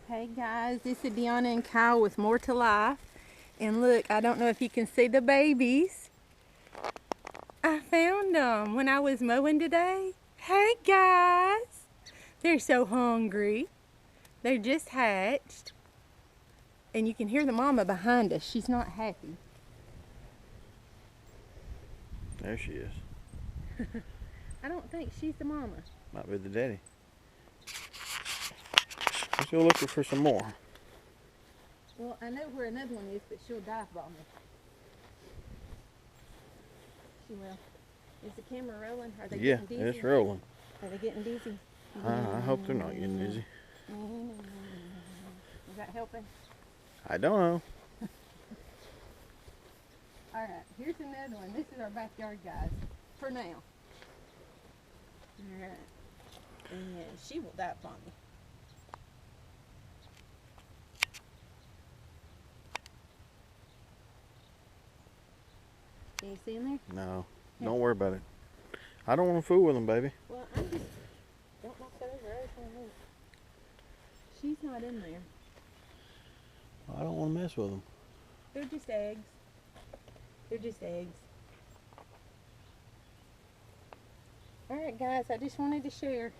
Hey guys, this is Deanna and Kyle with More to Life. And look, I don't know if you can see the babies. I found them when I was mowing today. Hey guys! They're so hungry. They're just hatched. And you can hear the mama behind us. She's not happy. There she is. I don't think she's the mama. Might be the daddy. Let's go looking for some more. Well, I know where another one is, but she'll dive bomb me. She will. Is the camera rolling? Are they Yeah, getting dizzy? it's rolling. Are they getting dizzy? I hope they're not getting dizzy. Is that helping? I don't know. Alright, here's another one. This is our backyard, guys. For now. Alright. And she will dive on me. Can you see in there? No, don't worry about it. I don't want to fool with them, baby. Well, I'm just... Don't knock that over. She's not in there. I don't want to mess with them. They're just eggs. They're just eggs. Alright guys, I just wanted to share.